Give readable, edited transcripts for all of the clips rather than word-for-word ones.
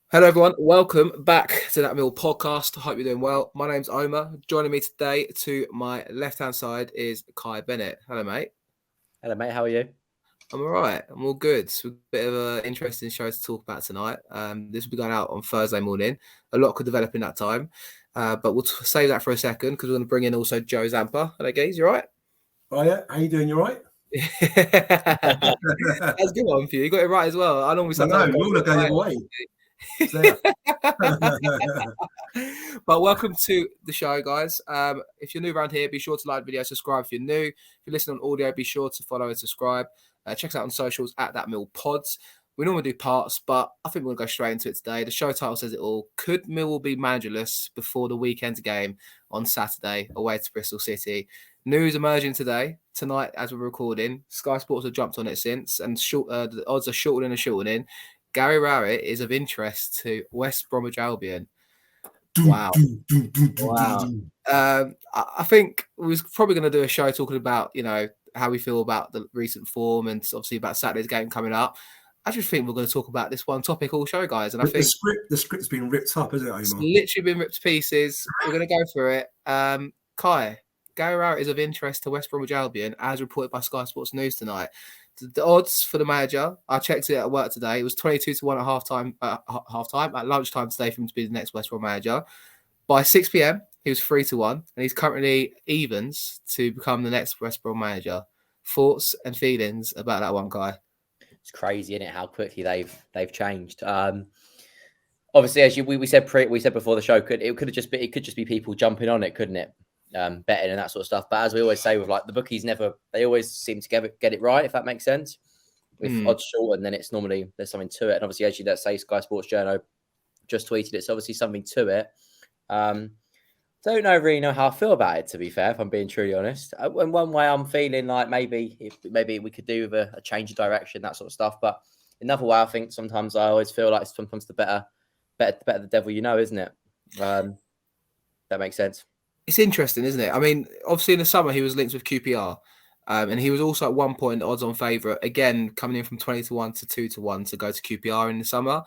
Hello, everyone. Welcome back to that Mill podcast. I hope you're doing well. My name's Omar. Joining me today to my left-hand side is Kai Bennett. Hello, mate. Hello, mate. How are you? I'm all right. I'm all good. So a bit of an interesting show to talk about tonight. This will be going out on Thursday morning. A lot could develop in that time, but we'll save that for a second because we're going to bring in also Joe Zampa. Hello, guys. You all right? Oh yeah, how you doing? You all right? That's a good one for you. You got it right as well. I normally sometimes you all look the other way. But welcome to the show, guys. If you're new around here, be sure to like the video, subscribe if you're new. If you're listening on audio, be sure to follow and subscribe. Check us out on socials at That Mill Pods. We normally do parts, but I think we'll go straight into it today. The show title says it all. Could Millwall be managerless before the weekend game on Saturday away to Bristol City? News emerging tonight as we're recording. Sky Sports have jumped on it since, and the odds are shortening and shortening. Gary Rowett is of interest to West Bromwich Albion. Wow. I think we was probably going to do a show talking about, how we feel about the recent form and obviously about Saturday's game coming up. I just think we're going to talk about this one topic all show, guys. And I think the script's been ripped up, isn't it, Omar? It's literally been ripped to pieces. We're going to go through it. Kai, Gary Rowett is of interest to West Bromwich Albion, as reported by Sky Sports News tonight. The odds for the manager, I checked it at work today. It was 22-1 at halftime, at lunchtime today for him to be the next West Brom manager. By 6 p.m, he was 3-1, and he's currently evens to become the next West Brom manager. Thoughts and feelings about that one, Kai? It's crazy, isn't it? How quickly they've changed. Obviously, as we said before the show, it could just be people jumping on it, couldn't it? Betting and that sort of stuff. But as we always say with the bookies, they always seem to get it right, if that makes sense. If odds short, and then it's normally there's something to it. And obviously, as you say, Sky Sports Journal just tweeted it's obviously something to it. Don't really know how I feel about it, to be fair, if I'm being truly honest. In one way, I'm feeling like maybe we could do with a change of direction, that sort of stuff. But another way, I think sometimes I always feel like sometimes the better the devil you know, isn't it? That makes sense. It's interesting, isn't it? I mean, obviously in the summer he was linked with QPR, and he was also at one point odds-on favourite, again coming in from 20-1 to 2-1 to go to QPR in the summer.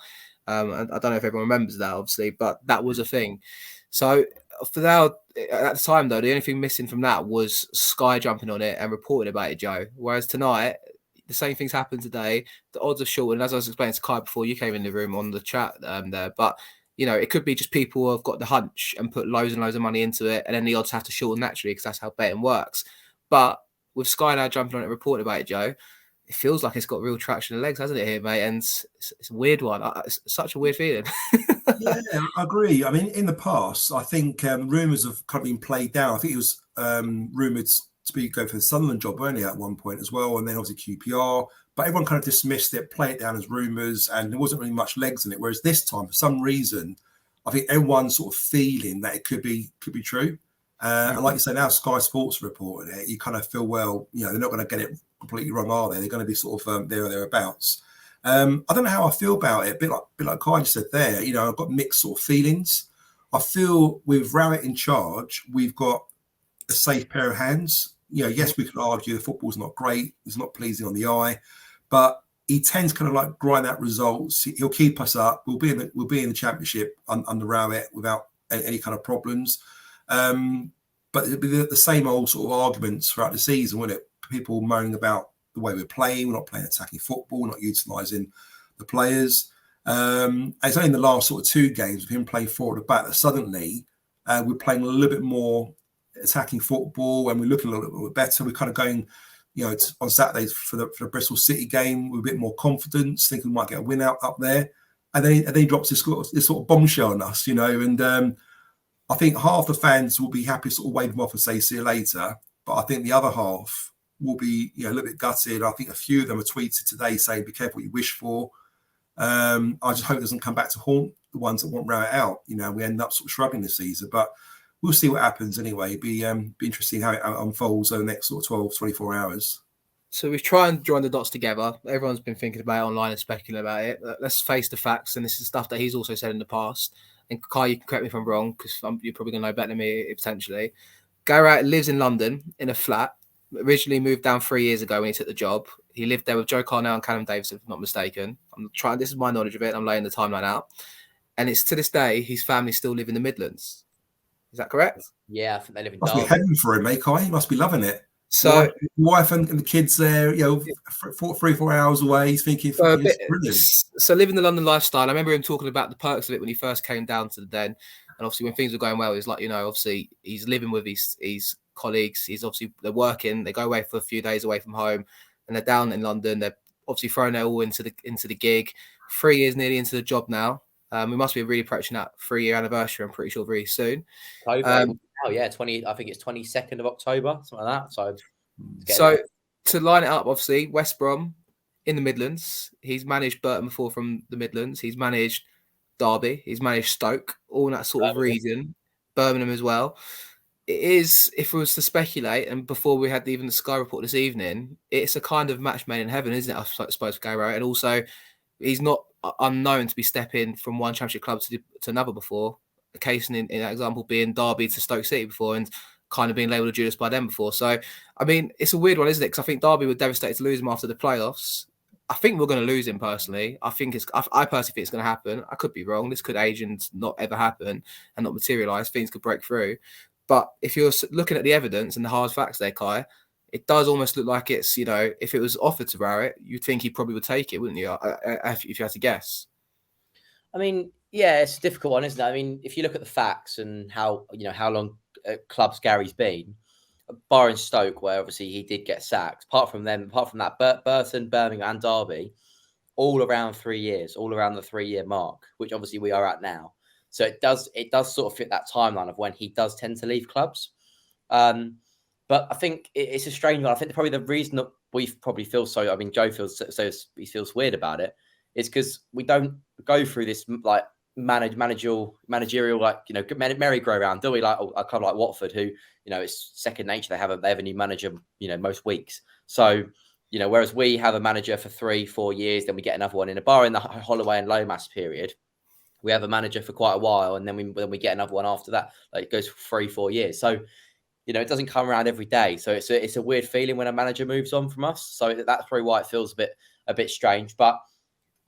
I don't know if everyone remembers that, obviously, but that was a thing. So for now, at the time though, the only thing missing from that was Sky jumping on it and reporting about it, Joe. Whereas tonight, the same things happened today. The odds are short, and as I was explaining to Kai before you came in the room on the chat there, but it could be just people who have got the hunch and put loads and loads of money into it, and then the odds have to shorten naturally because that's how betting works. But with Sky now jumping on it, reporting about it, Joe, it feels like it's got real traction and legs, hasn't it, here, mate? And it's a weird one. It's such a weird feeling. Yeah, I agree. I mean, in the past, I think rumours have kind of been played down. I think it was rumoured to go for the Sunderland job, weren't it, at one point as well, and then obviously QPR. But everyone kind of dismissed it, played it down as rumours, and there wasn't really much legs in it. Whereas this time, for some reason, I think everyone's sort of feeling that it could be true. And like you say, now Sky Sports reported it. You kind of feel, well, they're not going to get it completely wrong, are they? They're going to be sort of there or thereabouts. I don't know how I feel about it. A bit like Kai just said there. I've got mixed sort of feelings. I feel with Rowett in charge, we've got a safe pair of hands. Yes, we could argue the football's not great, it's not pleasing on the eye, but he tends kind of like grind out results. He'll keep us up. We'll be in the championship under Rowett without any kind of problems. But it'll be the same old sort of arguments throughout the season, won't it? People moaning about the way we're playing. We're not playing attacking football. We're not utilising the players. And it's only in the last sort of two games with him playing forward at the back that suddenly we're playing a little bit more attacking football and we're looking a little bit better. We're kind of going, on Saturdays for the Bristol City game with a bit more confidence, thinking we might get a win out up there. And then he drops this sort of bombshell on us, and I think half the fans will be happy to sort of wave him off and say, see you later. But I think the other half will be a little bit gutted. I think a few of them have tweeted today saying, be careful what you wish for. I just hope it doesn't come back to haunt the ones that want Rowett out. We end up sort of shrugging this season. But we'll see what happens anyway. Be interesting how it unfolds over the next sort of 12, 24 hours. So we've tried and join the dots together. Everyone's been thinking about it online and speculating about it. Let's face the facts. And this is stuff that he's also said in the past. And Kai, you can correct me if I'm wrong, because you're probably going to know better than me potentially. Gary Rowett lives in London in a flat. Originally moved down 3 years ago when he took the job. He lived there with Joe Carnell and Callum Davis, if I'm not mistaken. This is my knowledge of it. I'm laying the timeline out. and it's to this day his family still live in the Midlands. Is that correct? Yeah, I think they live in Must be Derby. heaven for him, mate, Kai. He must be loving it. So wife and the kids there, 3-4 hours away. He's thinking, it's brilliant. So living the London lifestyle, I remember him talking about the perks of it when he first came down to the Den. And obviously when things were going well, he's like, obviously he's living with his colleagues. They're working, they go away for a few days away from home, and they're down in London. They're obviously throwing it all into the gig. 3 years nearly into the job now. We must be really approaching that 3-year anniversary, I'm pretty sure, very soon. I think it's 22nd of October, something like that. So to line it up, obviously, West Brom in the Midlands. He's managed Burton before from the Midlands. He's managed Derby. He's managed Stoke, all in that sort of region. Birmingham as well. It is, if we was to speculate, and before we had even the Sky report this evening, it's a kind of match made in heaven, isn't it? I suppose for Gary. And also, he's not unknown to be stepping from one championship club to another before. A case in that example being Derby to Stoke City before, and kind of being labelled a Judas by them before. So, I mean, it's a weird one, isn't it? Because I think Derby were devastated to lose him after the playoffs. I think we're going to lose him personally. I personally think it's going to happen. I could be wrong. This could age and not ever happen and not materialise. Things could break through. But if you're looking at the evidence and the hard facts there, Kai, it does almost look like it's, if it was offered to Rowett, you'd think he probably would take it, wouldn't you? If you had to guess. I mean, yeah, it's a difficult one, isn't it? I mean, if you look at the facts and how long clubs Gary's been, barring Stoke, where obviously he did get sacked. Apart from that, Burton, Birmingham, and Derby, all around 3 years, all around the 3-year mark, which obviously we are at now. So it does sort of fit that timeline of when he does tend to leave clubs. But I think it's a strange one. I think probably the reason that we probably feel so. I mean, Joe feels so he feels weird about it. Is because we don't go through this like managerial merry-go-round, do we? Like a club like Watford, who it's second nature. They have a new manager, most weeks. So whereas we have a manager for 3-4 years, then we get another one in a bar in the Holloway and Lomas period. We have a manager for quite a while, and then we get another one after that. Like it goes for 3-4 years. So it doesn't come around every day. So it's a weird feeling when a manager moves on from us. So that's probably why it feels a bit strange. But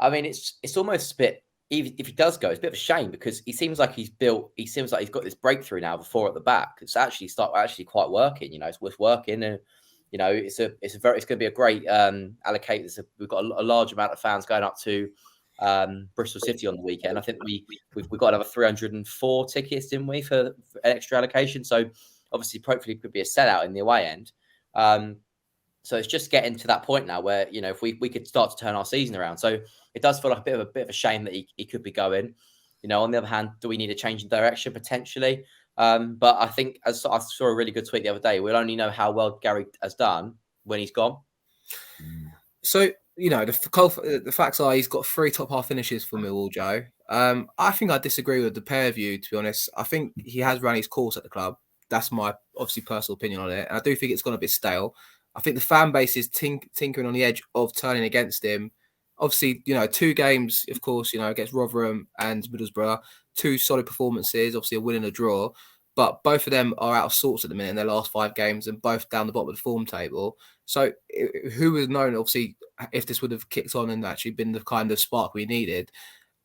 I mean, it's almost a bit. Even if he does go, it's a bit of a shame because he seems like he's got this breakthrough now before at the back. It's actually quite working. It's working, and it's going to be a great allocate. We've got a large amount of fans going up to Bristol City on the weekend. I think we've got another 304 tickets, didn't we, for an extra allocation? So obviously, hopefully, it could be a sellout in the away end. So it's just getting to that point now where, if we could start to turn our season around. So it does feel like a bit of a shame that he could be going. On the other hand, do we need a change in direction potentially? But I think, as I saw a really good tweet the other day, we'll only know how well Gary has done when he's gone. So, the facts are he's got 3 top half finishes for Millwall, Joe. I think I disagree with the pair of you, to be honest. I think he has run his course at the club. That's my obviously personal opinion on it. And I do think it's gone a bit stale. I think the fan base is tinkering on the edge of turning against him. Obviously, 2 games, of course, against Rotherham and Middlesbrough, 2 solid performances, obviously a win and a draw. But both of them are out of sorts at the minute in their last 5 games and both down the bottom of the form table. So who would have known, obviously, if this would have kicked on and actually been the kind of spark we needed?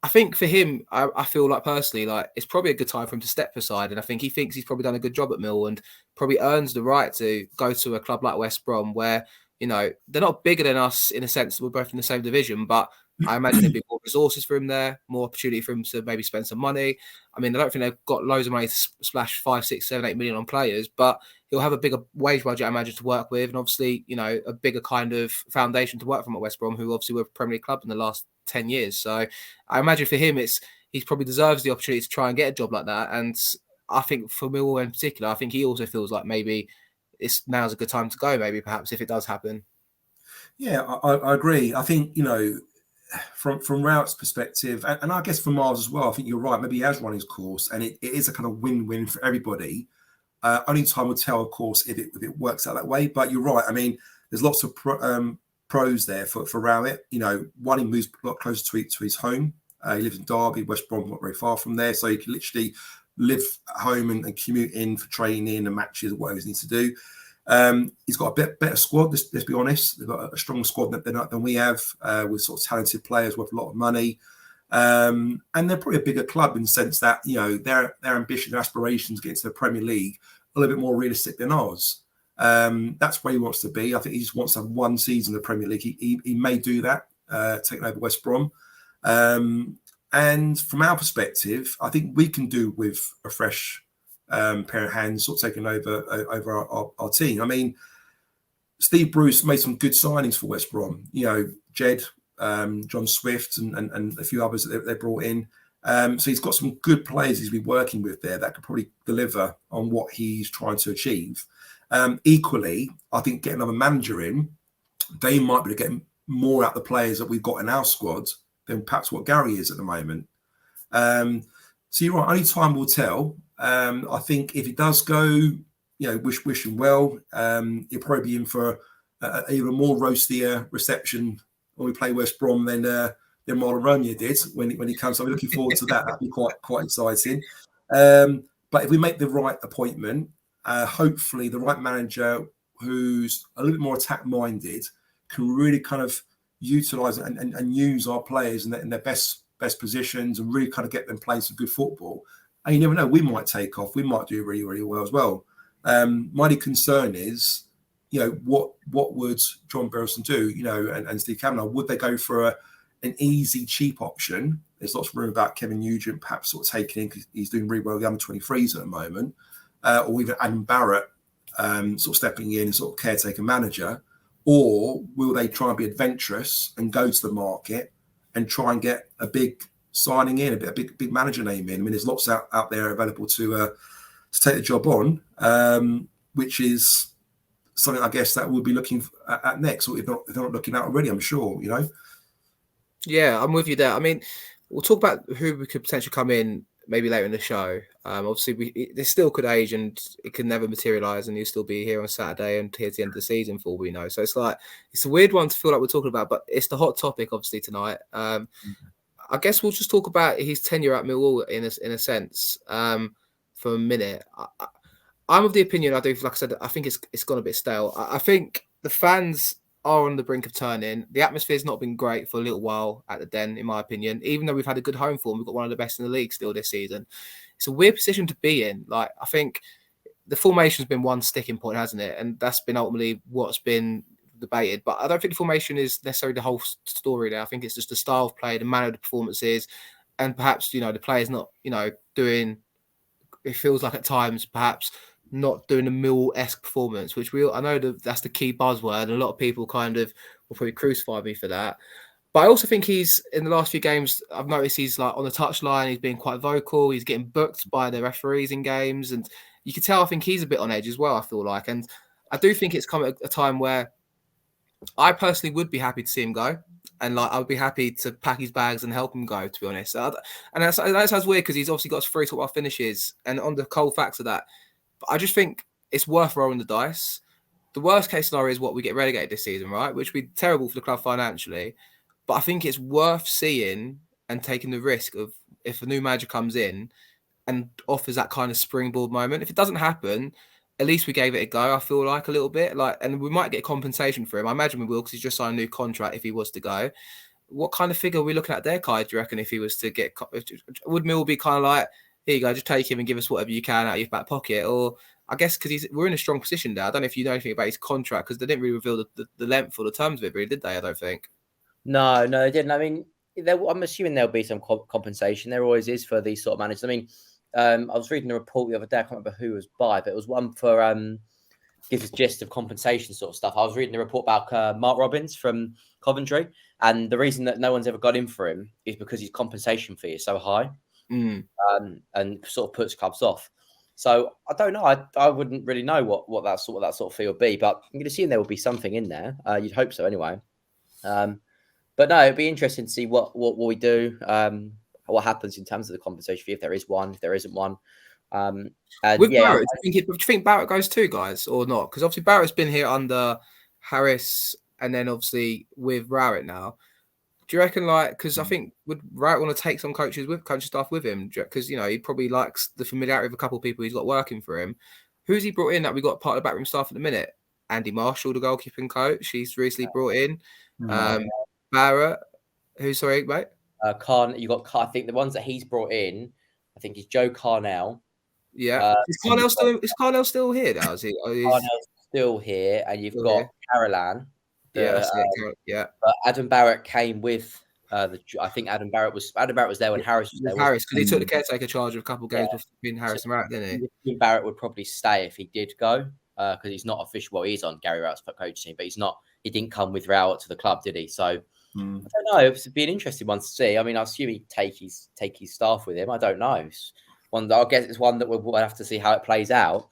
I think for him, I feel like personally, like it's probably a good time for him to step aside. And I think he thinks he's probably done a good job at Mill and probably earns the right to go to a club like West Brom where, they're not bigger than us in a sense. We're both in the same division, but I imagine there'd be more resources for him there, more opportunity for him to maybe spend some money. I mean, I don't think they've got loads of money to splash 5, 6, 7, 8 million on players, but he'll have a bigger wage budget, I imagine, to work with. And obviously, a bigger kind of foundation to work from at West Brom, who obviously were a Premier League club in the last 10 years. So I imagine for him, he probably deserves the opportunity to try and get a job like that. And I think for Millwall in particular, I think he also feels like maybe now's a good time to go, maybe perhaps if it does happen. Yeah, I agree. I think, from Rowett's perspective, and I guess from Miles as well, I think you're right. Maybe he has run his course and it is a kind of win-win for everybody. Only time will tell, of course, if it works out that way. But you're right. I mean, there's lots of pros there for Rowett. One, he moves a lot closer to his home. He lives in Derby, West Brom, not very far from there. So he can literally live at home and commute in for training and matches, whatever he needs to do. He's got a bit better squad, let's be honest. They've got a stronger squad than we have, with sort of talented players worth a lot of money. And they're probably a bigger club in the sense that, you know, their ambition, their aspirations getting to the Premier League are a little bit more realistic than ours. That's where he wants to be. I think he just wants to have one season in the Premier League. He may do that, taking over West Brom. And from our perspective, I think we can do with a fresh pair of hands sort of taking over our team. I mean, Steve Bruce made some good signings for West Brom. You know, Jed, John Swift, and a few others that they brought in. So he's got some good players he's been working with there that could probably deliver on what he's trying to achieve. Equally, I think getting another manager in, they might be getting more out of the players that we've got in our squad than perhaps what Gary is at the moment. So you're right, only time will tell. I think if it does go, you know, wish him well. He'll probably be in for an even more roastier reception when we play West Brom than Marlon Romeo did when he comes. So I'm looking forward to that. That'd be quite exciting. But if we make the right appointment, hopefully the right manager who's a little bit more attack-minded can really kind of utilise and use our players in their best positions and really kind of get them playing some good football. And you never know, we might take off. We might do really, really well as well. My only concern is, you know, what would John Berylson do, you know, and Steve Kavanagh? Would they go for an easy, cheap option? There's lots of rumour about Kevin Nugent perhaps sort of taking in because he's doing really well with the under-23s at the moment, or even Adam Barrett sort of stepping in as sort of caretaker manager. Or will they try and be adventurous and go to the market and try and get a big signing in, a big manager name in? I mean, there's lots out there available to take the job on, which is something I guess that we'll be looking at next, or if they're not looking at already, I'm sure, you know. Yeah, I'm with you there. I mean, we'll talk about who we could potentially come in maybe later in the show. Obviously, this still could age and it could never materialise, and you'll still be here on Saturday and here's the end of the season for all we know. So it's a weird one to feel like we're talking about, but it's the hot topic obviously tonight. I guess we'll just talk about his tenure at Millwall in a sense for a minute. I'm of the opinion, like I said, I think it's gone a bit stale. I think the fans are on the brink of turning. The atmosphere's not been great for a little while at the Den, in my opinion. Even though we've had a good home form, we've got one of the best in the league still this season. It's a weird position to be in. Like, I think the formation's been one sticking point, hasn't it? And that's been ultimately what's been debated. But I don't think the formation is necessarily the whole story there. I think it's just the style of play, the manner of the performances, and perhaps, you know, the players not, you know, doing, it feels like at times perhaps not doing a Mill-esque performance, which I know that's the key buzzword, and a lot of people kind of will probably crucify me for that. But I also think he's, in the last few games, I've noticed he's like on the touchline, he's being quite vocal, he's getting booked by the referees in games, and you can tell I think he's a bit on edge as well, I feel like. And I do think it's come at a time where I personally would be happy to see him go. And like, I would be happy to pack his bags and help him go, to be honest. And that sounds weird because he's obviously got 3 top finishes, and on the cold facts of that, but I just think it's worth rolling the dice. The worst case scenario is what we get relegated this season, right? Which would be terrible for the club financially. But I think it's worth seeing and taking the risk of if a new manager comes in and offers that kind of springboard moment. If it doesn't happen, at least we gave it a go, I feel like, a little bit. And we might get compensation for him. I imagine we will, because he's just signed a new contract if he was to go. What kind of figure are we looking at there, Kai, do you reckon, if he was to get... Would Mill be kind of like, here you go, just take him and give us whatever you can out of your back pocket? Or I guess because we're in a strong position there. I don't know if you know anything about his contract, because they didn't really reveal the length or the terms of it, really, did they? I don't think. No, they didn't. I mean, I'm assuming there'll be some compensation. There always is for these sort of managers. I mean, I was reading a report the other day. I can't remember who was by, but it was one for gives us gist of compensation sort of stuff. I was reading a report about Mark Robbins from Coventry, and the reason that no one's ever got in for him is because his compensation fee is so high, and sort of puts clubs off. So I don't know. I wouldn't really know what that sort of fee would be, but I'm going to assume there will be something in there. You'd hope so, anyway. But no, it'd be interesting to see what we do, what happens in terms of the compensation fee, if there is one, if there isn't one. With Barrett, do you think Barrett goes too, guys, or not? Because obviously Barrett's been here under Harris, and then obviously with Rowett now. Do you reckon, like, because I think would Rowett want to take some coaching staff with him? Because, you know, he probably likes the familiarity of a couple of people he's got working for him. Who's he brought in that we got part of the backroom staff at the minute? Andy Marshall, the goalkeeping coach, he's recently brought in. Barrett, sorry, mate? You got I think the ones that he's brought in, I think is Joe Carnell. Yeah, is Carnell still here now? Is he? Carnell's still here, and you've got Carolan. Yeah, that's it. Yeah. But Adam Barrett came with I think Adam Barrett was there when Harris was there. Harris, because he took the caretaker charge of a couple of games between Harris and Barrett, didn't he? Barrett would probably stay if he did go, because he's not official. Well, he's on Gary Rowett's coach team, but he's not. He didn't come with Rowett to the club, did he? So I don't know. It'd be an interesting one to see. I mean, I assume he'd take his staff with him. I don't know. I guess it's one that we'll have to see how it plays out.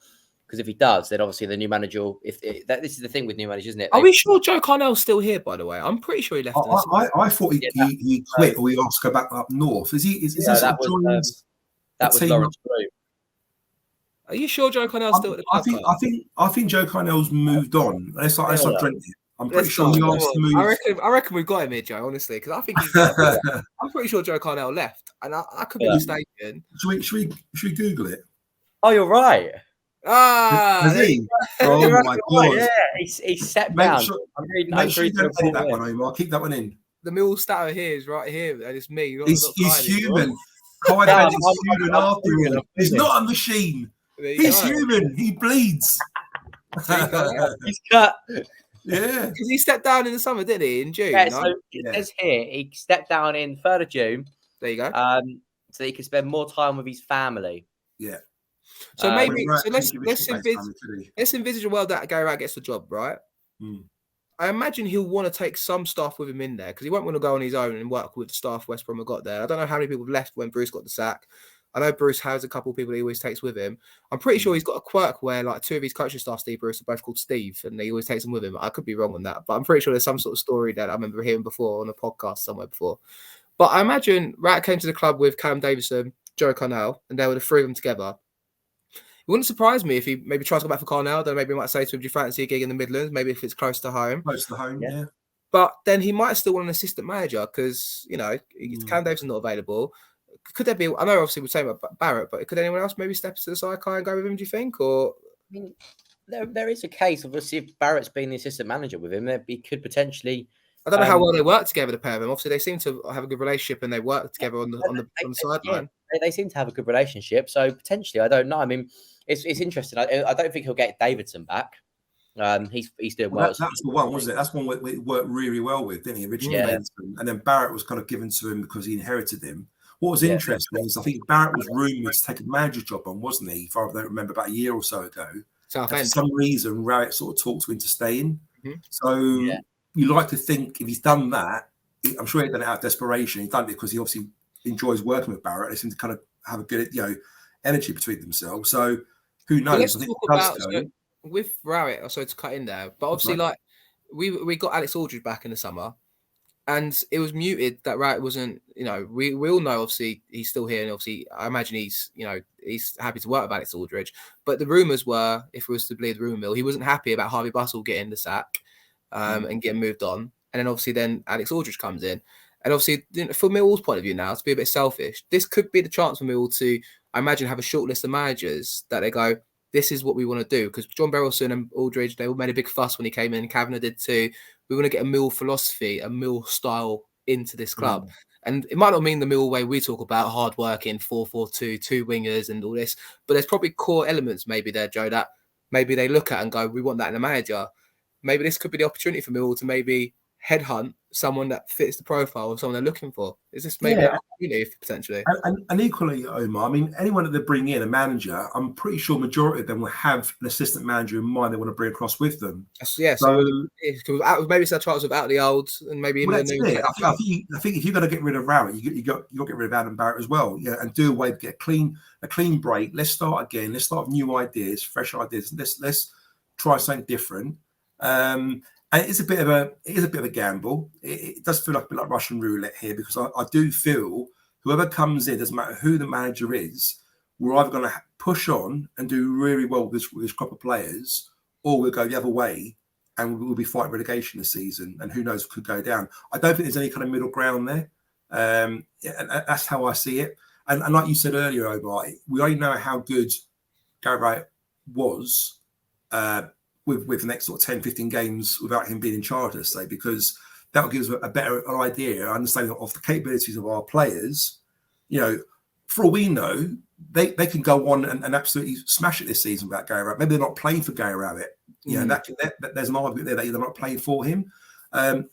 Because if he does, then obviously the new manager will. This is the thing with new managers, isn't it? Are we sure Joe Carnell's still here? By the way, I'm pretty sure he left. I thought he quit, or he asked to go back up north. Is he? Is that was Lawrence Blue. Are you sure Joe Carnell's still at the club? I think Joe Carnell's moved on. Let's not drink it. I'm pretty sure he asked to move. I reckon we've got him here, Joe. Honestly, because I think I'm pretty sure Joe Carnell left, and I could be mistaken. Should we Google it? Oh, you're right. Has he? Oh my God! Yeah, he stepped down. Make sure you don't edit that one, Omar. Keep that one in. The Millwall stat here is right here, and it's me. He's human. Kai Bennett is human after all. He's not a machine. He's human. He bleeds. He's cut. Yeah, because he stepped down in the summer, didn't he? In June. Yeah. So it says here he stepped down in 3rd of June. There you go. So he could spend more time with his family. Yeah. So let's envisage a world that Gary Rowett gets the job, right? I imagine he'll want to take some staff with him in there because he won't want to go on his own and work with the staff West Brom have got there. I don't know how many people have left when Bruce got the sack. I know Bruce has a couple of people he always takes with him. I'm pretty sure he's got a quirk where like 2 of his coaching staff, Steve Bruce, are both called Steve, and he always takes them with him. I could be wrong on that, but I'm pretty sure there's some sort of story that I remember hearing before on a podcast somewhere before. But I imagine Rowett came to the club with Callum Davison, Joe Carnell, and they were the 3 of them together. It wouldn't surprise me if he maybe tries to go back for Carnell. Then maybe he might say to him, "Do you fancy a gig in the Midlands? Maybe if it's close to home." Close to home, yeah. But then he might still want an assistant manager because Callum Davison's not available. Could there be? I know obviously we're saying about Barrett, but could anyone else maybe step to the side, Kai, and go with him? Do you think? Or I mean, there is a case. Obviously, if Barrett's been the assistant manager with him, he could potentially. I don't know how well they work together, the pair of them. Obviously, they seem to have a good relationship and they work together on the sideline. They seem to have a good relationship. So potentially, I don't know. I mean, it's interesting. I don't think he'll get Davidson back. He's doing well. That's the one, wasn't it? That's one we worked really well with, didn't he? Originally, Davidson, and then Barrett was kind of given to him because he inherited him. What was interesting is I think Barrett was rumoured to take a manager's job on, wasn't he? If I don't remember, about a year or so ago. For some reason, Rowett sort of talked to him to stay in. So you like to think if he's done that, I'm sure he's done it out of desperation. He's done it because he obviously enjoys working with Barrett. They seem to kind of have a good, energy between themselves. So who knows? So let's talk about with Rowett. So to cut in there, but obviously, like we got Alex Aldridge back in the summer. And it was muted that Rowett wasn't, we all know obviously he's still here, and obviously I imagine he's happy to work with Alex Aldridge. But the rumours were, if it was to believe the rumour mill, he wasn't happy about Harvey Bustle getting the sack and getting moved on. And then obviously Alex Aldridge comes in. And obviously from Millwall's point of view now, to be a bit selfish, this could be the chance for Millwall to, I imagine, have a short list of managers that they go, this is what we want to do. Because John Berylson and Aldridge, they all made a big fuss when he came in. Kavanagh did too. We want to get a Mill philosophy, a Mill style into this club. And it might not mean the Mill way we talk about, hard working, 4-4-2, 2 wingers and all this. But there's probably core elements maybe there, Joe, that maybe they look at and go, we want that in a manager. Maybe this could be the opportunity for Mill to maybe headhunt someone that fits the profile of someone they're looking for. Is this maybe an opportunity potentially? And equally, Omar, I mean, anyone that they bring in, a manager, I'm pretty sure majority of them will have an assistant manager in mind they want to bring across with them. So maybe it's a chance of out the old and maybe in the new. I think if you're going to get rid of Rowett, you got to get rid of Adam Barrett as well. Yeah, and do a way to get a clean break. Let's start again. Let's start with new ideas, fresh ideas. Let's try something different. And it is a bit of a gamble. It does feel like a bit like Russian roulette here because I do feel whoever comes in, doesn't matter who the manager is, we're either going to push on and do really well with this crop of players, or we'll go the other way and we'll be fighting relegation this season. And who knows, could go down. I don't think there's any kind of middle ground there. And that's how I see it. And like you said earlier, Omar, we already know how good Gary Rowett was with the next sort of 10, 15 games without him being in charge, let's say, because that'll give us a better idea, understanding of the capabilities of our players. You know, for all we know, they can go on and absolutely smash it this season without Gary Rowett. Maybe they're not playing for Gary Rowett. You know, there's an argument there that they're not playing for him.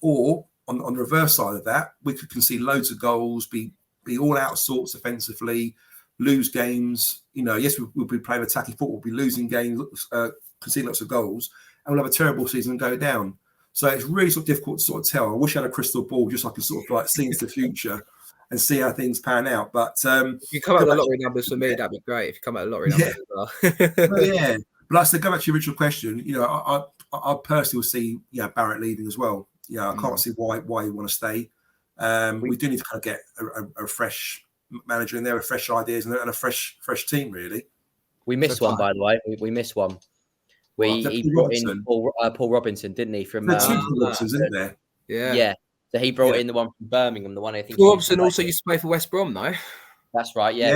Or on the reverse side of that, we could concede loads of goals, be all out of sorts offensively, lose games. You know, yes, we'll be playing attacking football, we'll be losing games, conceding lots of goals, and we'll have a terrible season and go down. So it's really sort of difficult to sort of tell. I wish I had a crystal ball just so I could sort of like see into the future and see how things pan out. But if you come out with the lottery numbers for me, that'd be great. If you come out with the lottery numbers as well. Well, yeah. But like I said, go back to your original question. You know, I personally will see Barrett leaving as well. You know, I can't see why you want to stay. We do need to kind of get a fresh manager in there with fresh ideas and a fresh team, really. We missed one, by the way. We missed one. He brought in Paul Robinson, didn't he? From two Paul Robinsons, isn't there? Yeah. So he brought in the one from Birmingham, the one I think. Paul Robinson also used to play for West Brom, though. That's right. Yeah.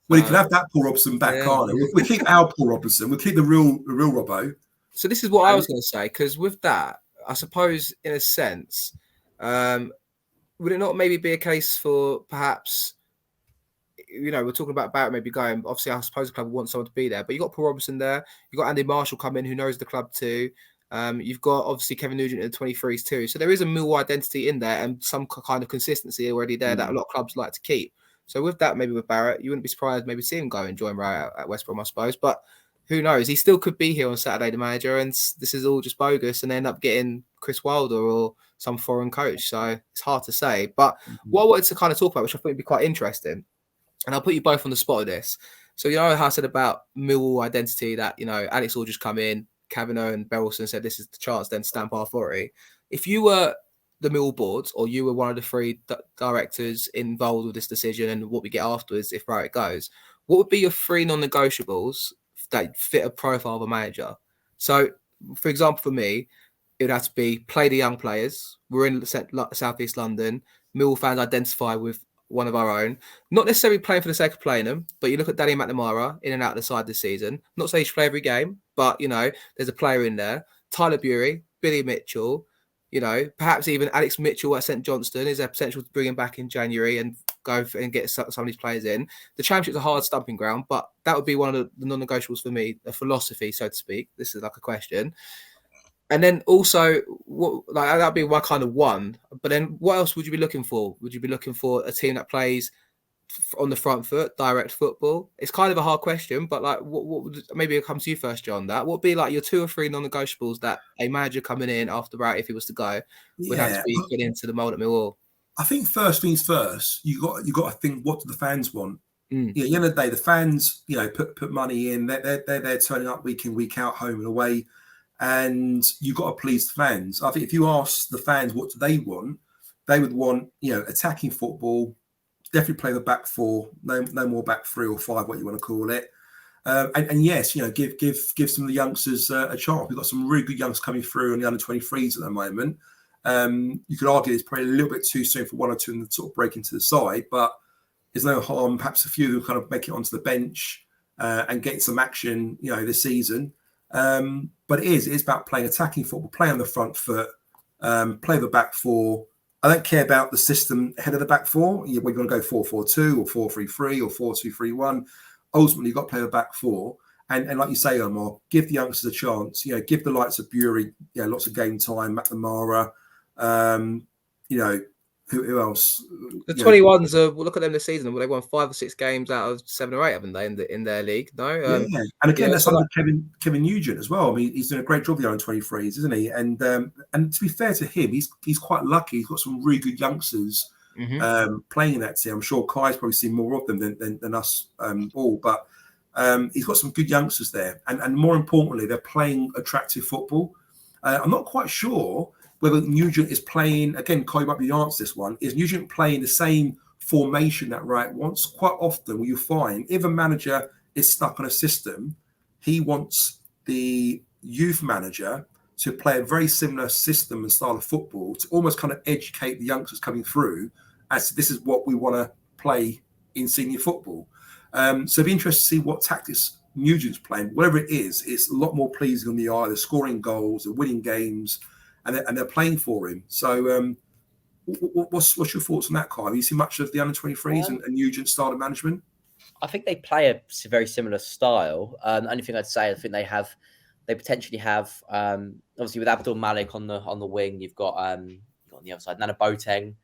Well, you can have that Paul Robinson back, can't we? We keep our Paul Robinson. We'll keep the real Robbo. So this is what I was going to say, because with that, I suppose in a sense, would it not maybe be a case for perhaps, you know, we're talking about Barrett maybe going. Obviously, I suppose the club wants someone to be there, but you got Paul Robinson there. You got Andy Marshall come in, who knows the club too. You've got obviously Kevin Nugent in the 23s too. So there is a Millwall identity in there and some kind of consistency already there that a lot of clubs like to keep. So with that, maybe with Barrett, you wouldn't be surprised maybe see him go and join Ray at West Brom, I suppose. But who knows? He still could be here on Saturday, the manager, and this is all just bogus, and they end up getting Chris Wilder or some foreign coach. So it's hard to say. But what I wanted to kind of talk about, which I think would be quite interesting, and I'll put you both on the spot of this. So you know how I said about Millwall identity that, you know, Alex will just come in, Kavanagh and Berylson said this is the chance, then stamp our authority. If you were the Millwall board or you were one of the three directors involved with this decision and what we get afterwards, if right it goes, what would be your three non-negotiables that fit a profile of a manager? So, for example, for me, it would have to be play the young players. We're in Southeast London. Millwall fans identify with one of our own. Not necessarily playing for the sake of playing them, but you look at Danny McNamara in and out of the side this season. Not saying he should play every game, but, you know, there's a player in there. Tyler Bury, Billy Mitchell, you know, perhaps even Alex Mitchell at St Johnstone. Is there potential to bring him back in January and go and get some of these players in? The Championship's a hard stumping ground, but that would be one of the non-negotiables for me, a philosophy, so to speak. This is like a question. And then also, that'd be my kind of one. But then what else would you be looking for? Would you be looking for a team that plays on the front foot, direct football? It's kind of a hard question, but like, what would, maybe it comes to you first, John. What would be like your two or three non-negotiables that a manager coming in after Barrett, if he was to go, would have to be put into the mold at Millwall? I think first things first, you got to think, what do the fans want? Yeah, at the end of the day, the fans, you know, put money in. They're turning up week in, week out, home and away, and you've got to please the fans. I think if you ask the fans what do they want, they would want, you know, attacking football. Definitely play the back four, no more back 3 or 5, what you want to call it. And yes, you know, give some of the youngsters a chance. We've got some really good youngsters coming through on the under 23s at the moment. You could argue it's probably a little bit too soon for one or two in the sort of break into the side, but there's no harm. Perhaps a few who kind of make it onto the bench and get some action, you know, this season. But it's about playing attacking football, play on the front foot, play the back four. I don't care about the system ahead of the back four. We're going to go 4-4-2 or 4-3-3 or 4-2-3-1. Ultimately, you've got to play the back four. And like you say, Omar, give the youngsters a chance. You know, give the likes of Bury, you know, lots of game time, McNamara, you know, who else? The 21s, we'll look at them this season. They won 5 or 6 games out of 7 or 8, haven't they, in their league? No, yeah. And again, that's under Kevin Nugent as well. I mean, he's doing a great job there on 23s, isn't he? And to be fair to him, he's quite lucky. He's got some really good youngsters playing in that team. I'm sure Kai's probably seen more of them than us all, but he's got some good youngsters there. And more importantly, they're playing attractive football. I'm not quite sure whether Nugent is playing, again, Kai might be the answer to this one, is Nugent playing the same formation that Wright wants? Quite often, what you find, if a manager is stuck on a system, he wants the youth manager to play a very similar system and style of football to almost kind of educate the youngsters coming through as this is what we want to play in senior football. So it'd be interesting to see what tactics Nugent's playing. Whatever it is, it's a lot more pleasing on the eye. They're scoring goals, they're winning games. and they're playing for him. So what's your thoughts on that, Kyle? Have you seen much of the under 23s and Nugent's style of management? I think they play a very similar style. The only thing I'd say, I think they potentially have, obviously with Abdul Malik on the wing, you've got on the other side Nana Boateng,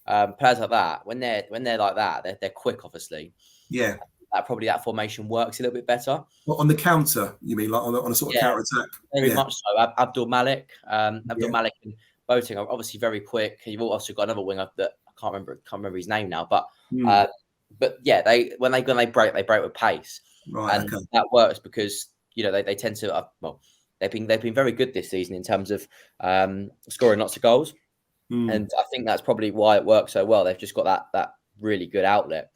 players like that. When they're like that, they're quick, obviously. Yeah, that formation works a little bit better. Well, on the counter, you mean, like on a sort of counter attack? Very much so. Abdul Malik, Malik and Boateng are obviously very quick. You've also got another winger that I can't remember his name now, but yeah, when they break with pace, right? And that works because they tend to they've been very good this season in terms of scoring lots of goals, and I think that's probably why it works so well. They've just got that really good outlet.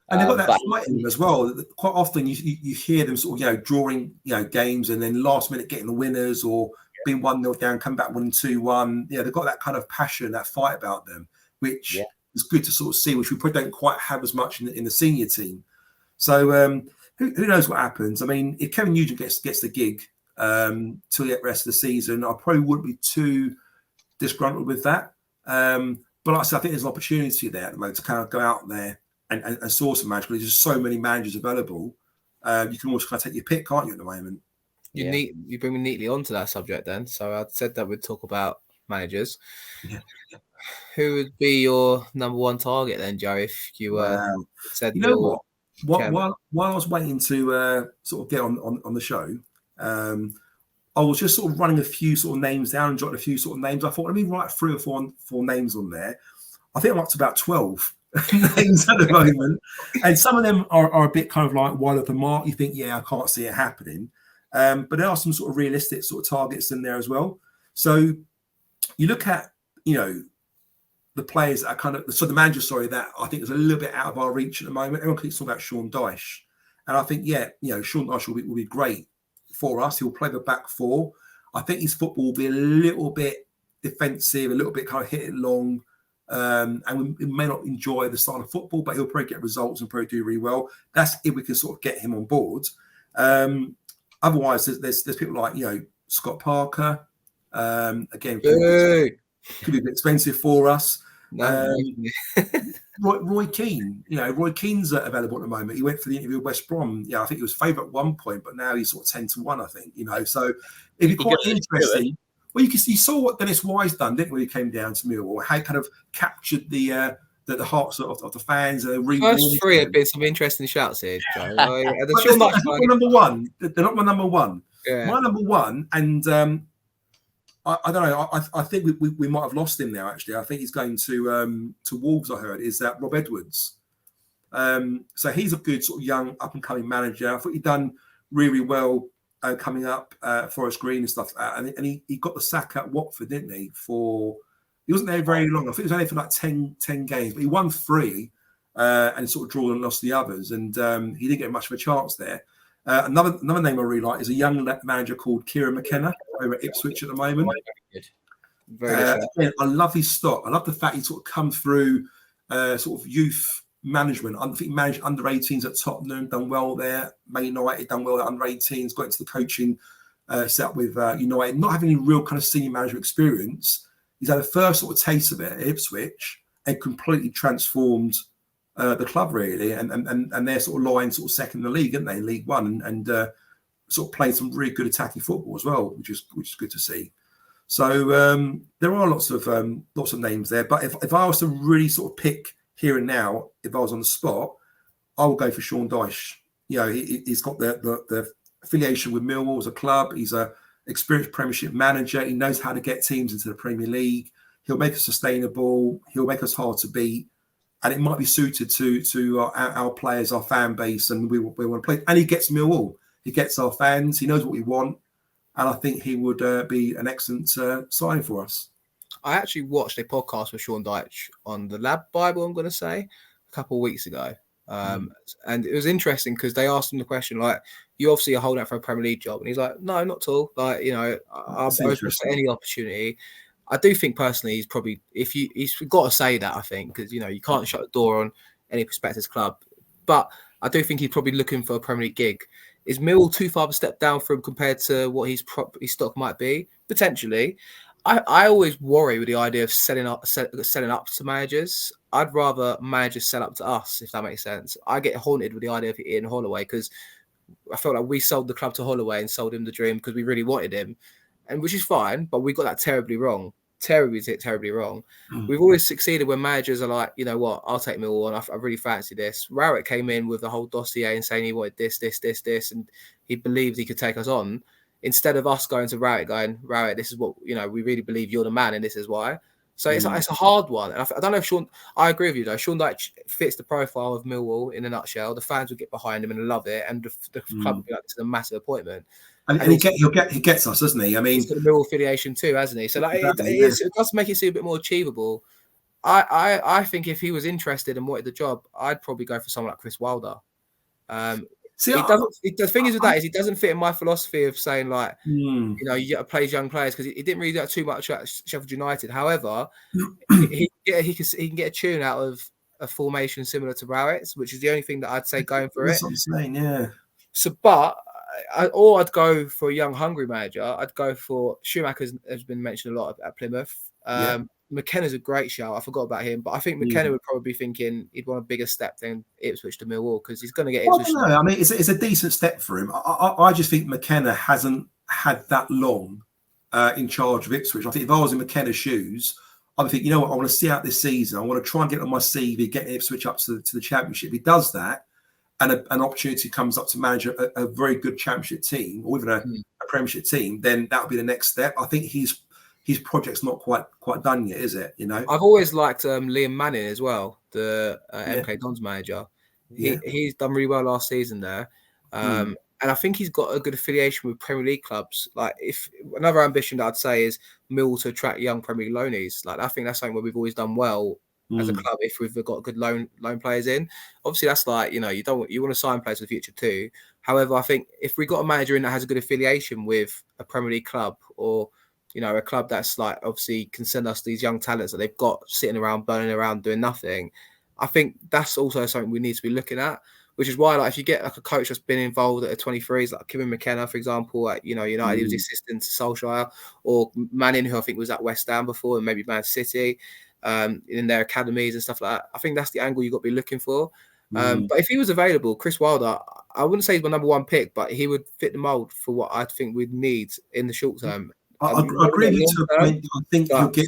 And they've got that fight in them as well. Quite often you hear them sort of drawing games and then last minute getting the winners or being 1-0 down, come back winning 2-1. Yeah, they've got that kind of passion, that fight about them, which is good to sort of see, which we probably don't quite have as much in the senior team. So who knows what happens? I mean, if Kevin Nugent gets the gig till the rest of the season, I probably wouldn't be too disgruntled with that. But like I said, I think there's an opportunity there at the moment to kind of go out there and source a manager. There's just so many managers available. You can always kind of take your pick, can't you, at the moment? You bring me neatly onto that subject then. So I said that we'd talk about managers. Yeah. Who would be your number one target then, Joe, if you said... You know what? While I was waiting to sort of get on the show, I was just sort of running a few sort of names down and jotting a few sort of names. I thought, let me write 3 or 4 names on there. I think I'm up to about 12 names at the moment. And some of them are a bit kind of like wide of the mark. You think, I can't see it happening. But there are some sort of realistic sort of targets in there as well. So you look at, the players that are kind of, so the manager, that I think is a little bit out of our reach at the moment. Everyone keeps talking about Sean Dyche. And I think, Sean Dyche will be great for us. He'll play the back 4. I think his football will be a little bit defensive, a little bit kind of hit it long. And we may not enjoy the style of football, but he'll probably get results and probably do really well. That's if we can sort of get him on board. Otherwise, there's people like, Scott Parker. Again, could be a bit expensive for us. Roy Keane, Roy Keane's available at the moment. He went for the interview with West Brom. I think he was favourite at one point, but now he's sort of 10-1, I think. So it'd be quite interesting. Well, you saw what Dennis Wise done, didn't you, when he came down to Millwall? How he kind of captured the hearts of the fans. First 3 have been some interesting shouts here, Joe. They're not my number one. They're not my number one. Yeah. My number one, and I don't know. I think we might have lost him now. Actually, I think he's going to Wolves. I heard is that Rob Edwards. So he's a good sort of young up and coming manager. I thought he'd done really well coming up Forest Green and stuff. And he got the sack at Watford, didn't he? He wasn't there very long. I think he was only for like 10 games, but he won 3 and sort of drawn and lost the others. And he didn't get much of a chance there. Another name I really like is a young manager called Kieran McKenna over at Ipswich at the moment. Very good. I love his stock. I love the fact he sort of come through sort of youth management. I think he managed under 18s at Tottenham, done well there. Man United, done well at under 18s, got into the coaching set up with United, not having any real kind of senior management experience. He's had a first sort of taste of it at Ipswich and completely transformed the club really, and they're sort of lying sort of second in the league, aren't they, in League One, and sort of playing some really good attacking football as well, which is good to see. So there are lots of names there, but if I was to really sort of pick here and now, if I was on the spot, I would go for Sean Dyche. He's got the affiliation with Millwall as a club. He's a experienced Premiership manager. He knows how to get teams into the Premier League. He'll make us sustainable. He'll make us hard to beat. And it might be suited to our players, our fan base, and we want to play. And he gets Millwall. He gets our fans. He knows what we want. And I think he would be an excellent signing for us. I actually watched a podcast with Sean Dyche on the Lab Bible, I'm going to say, a couple of weeks ago. And it was interesting because they asked him the question, like, you obviously are holding out for a Premier League job. And he's like, no, not at all. Like, I'm open to any opportunity. I do think personally he's probably, he's got to say that, I think, because, you can't shut the door on any prospective club. But I do think he's probably looking for a Premier League gig. Is Millwall too far of a step down for him compared to what his stock might be? Potentially. I always worry with the idea of selling up to managers. I'd rather managers sell up to us, if that makes sense. I get haunted with the idea of Ian Holloway because I felt like we sold the club to Holloway and sold him the dream because we really wanted him, and which is fine, but we got that terribly wrong. Terribly wrong. We've always succeeded when managers are like, you know what, I'll take Millwall on. I really fancy this. Rowett came in with the whole dossier and saying he wanted this, and he believed he could take us on. Instead of us going to Rowett, this is what, you know, we really believe you're the man and this is why. So it's a hard one. And I don't know if Sean, I agree with you though. Sean Dyche fits the profile of Millwall in a nutshell. The fans will get behind him and love it. And the club will be like, this is a massive appointment. And he gets us, doesn't he? I mean, he's got a Millwall affiliation too, hasn't he? So like, exactly, it does make it seem a bit more achievable. I think if he was interested and wanted the job, I'd probably go for someone like Chris Wilder. The thing is with that is he doesn't fit in my philosophy of saying like, you know, you get to play young players because he didn't really do too much at Sheffield United. However, he can get a tune out of a formation similar to Rowett's, which is the only thing that I'd say going for it. That's what I'm saying, yeah. So, but I'd go for a young, hungry manager. I'd go for Schumacher, has been mentioned a lot at Plymouth. McKenna's a great shout. I forgot about him, but I think McKenna would probably be thinking he'd want a bigger step than Ipswich to Millwall because he's going to get Ipswich. I mean, it's a decent step for him. I just think McKenna hasn't had that long in charge of Ipswich. I think if I was in McKenna's shoes, I would think, you know what, I want to see out this season. I want to try and get on my CV, get Ipswich up to the Championship. If he does that, and an opportunity comes up to manage a very good Championship team or even a Premiership team, then that would be the next step. I think his project's not quite done yet, is it? You know, I've always liked Liam Manning as well, the MK Dons manager. He's done really well last season there, and I think he's got a good affiliation with Premier League clubs. Like, if another ambition that I'd say is Millwall to attract young Premier League loanees. Like, I think that's something where we've always done well as a club if we've got good loan players in. Obviously, that's like, you know, you want to sign players for the future too. However, I think if we got a manager in that has a good affiliation with a Premier League club or, you know, a club that's like obviously can send us these young talents that they've got sitting around, burning around, doing nothing. I think that's also something we need to be looking at, which is why, like, if you get like a coach that's been involved at a 23s, like Kevin McKenna, for example, at, you know, United, he was assistant to Solskjaer, or Manning, who I think was at West Ham before, and maybe Man City, in their academies and stuff like that. I think that's the angle you've got to be looking for. But if he was available, Chris Wilder, I wouldn't say he's my number one pick, but he would fit the mold for what I think we'd need in the short term. I agree with you to a point. I think he'll get.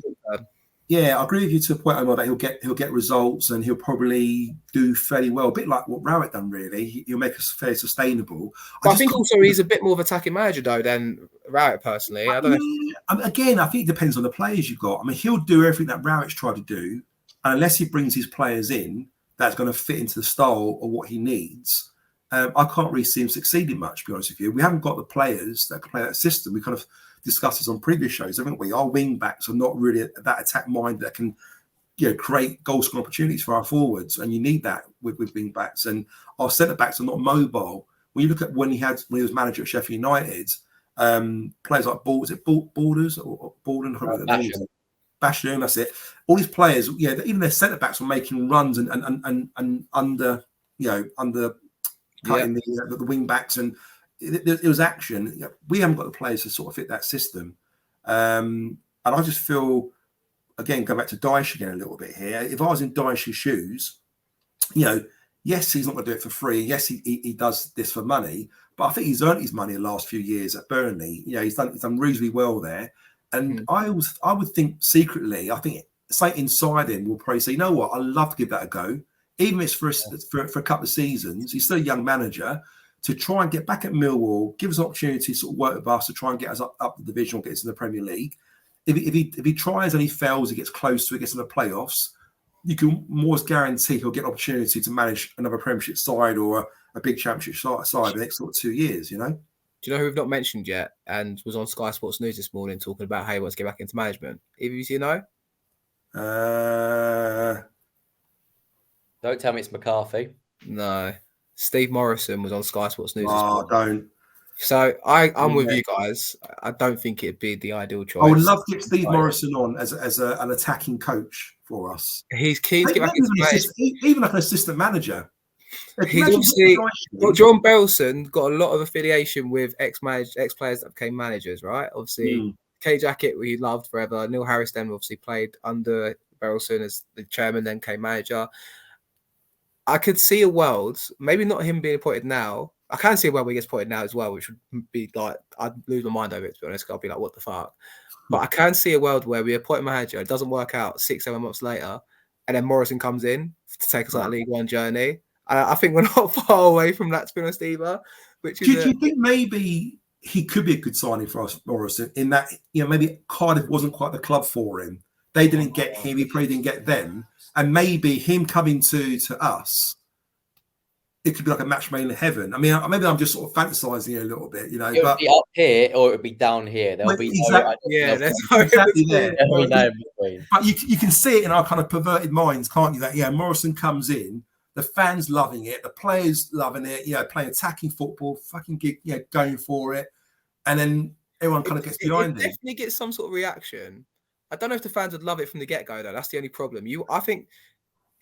Yeah, I agree with you to a point, Omar, that he'll get results and he'll probably do fairly well. A bit like what Rowett done, really. He'll make us fairly sustainable. I think also he's a bit more of an attacking manager though than Rowett personally. I don't know. Again, I think it depends on the players you've got. I mean, he'll do everything that Rowett's tried to do, and unless he brings his players in that's going to fit into the style of what he needs, I can't really see him succeeding much, to be honest with you. We haven't got the players that can play that system. We kind of discussed this on previous shows, haven't we? Our wing backs are not really that attack mind that can, you know, create goal scoring opportunities for our forwards, and you need that with wing backs. And our centre backs are not mobile. When you look at when he was manager at Sheffield United, players like Borders or Borden, Basham, that's it. All these players, yeah, even their centre backs were making runs and under cutting the wing backs, and it was action. We haven't got the players to sort of fit that system, and I just feel, again, go back to Dyche again a little bit here. If I was in Dyche's shoes, you know, yes, he's not going to do it for free. Yes, he does this for money, but I think he's earned his money the last few years at Burnley. You know, he's done reasonably well there, and I would think secretly, I think something inside him will probably say, you know what, I'd love to give that a go, even if it's for a couple of seasons. He's still a young manager. To try and get back at Millwall, give us an opportunity to sort of work with us to try and get us up the division or get us in the Premier League. If he tries and he fails, he gets close to it, gets in the playoffs, you can more guarantee he'll get an opportunity to manage another Premiership side or a big Championship side the next sort of 2 years, you know? Do you know who we've not mentioned yet and was on Sky Sports News this morning talking about how he wants to get back into management? Either of you know? Don't tell me it's McCarthy. No. Steve Morrison was on Sky Sports News. Don't. So I'm with you guys. I don't think it'd be the ideal choice. I would love to get Steve Morrison on as an attacking coach for us. He's keen to get back into management. Even like an assistant manager. He's obviously John Belson got a lot of affiliation with ex-players that became managers, right? Obviously, Kenny Jackett, we loved forever. Neil Harris then obviously played under Berylson as the chairman, then came manager. I could see a world, maybe not him being appointed now. I can see a world where he gets appointed now as well, which would be like, I'd lose my mind over it, to be honest. I'll be like, what the fuck? But I can see a world where we appoint a manager, it doesn't work out 6-7 months later, and then Morrison comes in to take us on a League One journey. I think we're not far away from that, to be honest, either. Which is do you think maybe he could be a good signing for us, Morrison, in that, maybe Cardiff wasn't quite the club for him. They didn't get him, he probably didn't get them. And maybe him coming to us, it could be like a match made in heaven. I mean, maybe I'm just sort of fantasizing a little bit, It would be up here or it would be down here. There'll be exactly there. Between. But you can see it in our kind of perverted minds, can't you? That Morrison comes in, the fans loving it, the players loving it, playing attacking football, fucking going for it, and then everyone kind of gets behind it. Definitely gets some sort of reaction. I don't know if the fans would love it from the get-go, though. That's the only problem. I think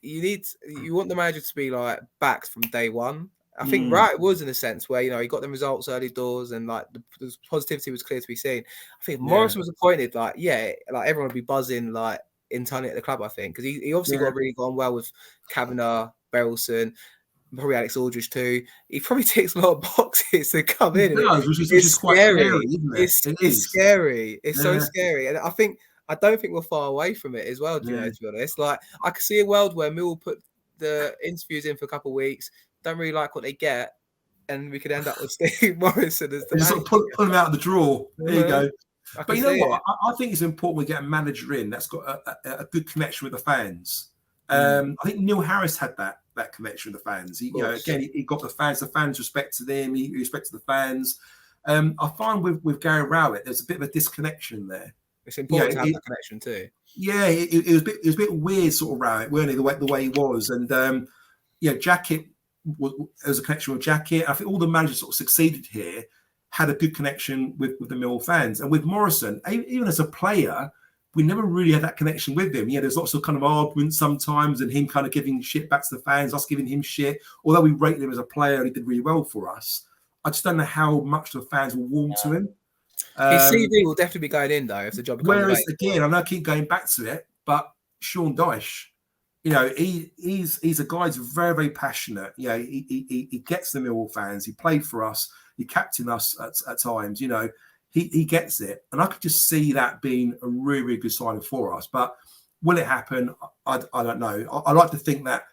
you want the manager to be like backed from day one. I think Wright was in a sense where he got the results early doors and like the positivity was clear to be seen. I think Morrison was appointed like everyone would be buzzing like internally at the club. I think because he obviously got on well with Kavanagh, Berylson, probably Alex Aldridge too. He probably ticks a lot of boxes to come in. Which is quite scary, isn't it? It's scary. It's so scary, and I don't think we're far away from it as well. To be honest, like I could see a world where Millwall put the interviews in for a couple of weeks, don't really like what they get, and we could end up with Steve Morrison as the just sort of pull him out of the drawer. There you go. But you know what? It. I think it's important we get a manager in that's got a good connection with the fans. I think Neil Harris had that connection with the fans. He got the fans. The fans respected him. He respected the fans. I find with Gary Rowett, there's a bit of a disconnection there. It's important to have that connection too. Yeah, it was a bit weird, sort of Rowett, weren't he? The way he was, and Jackett was a connection with Jackett. I think all the managers sort of succeeded here had a good connection with the Millwall fans, and with Morrison, even as a player, we never really had that connection with him. There's lots of kind of arguments sometimes, and him kind of giving shit back to the fans, us giving him shit. Although we rated him as a player, and he did really well for us. I just don't know how much the fans will warm to him. His CV will definitely be going in though if the job becomes whereas again, I know I keep going back to it, but Sean Dyche, he's a guy who's very, very passionate. He gets the Millwall fans. He played for us. He captained us at times. He gets it, and I could just see that being a really, really good signing for us. But will it happen? I don't know. I like to think that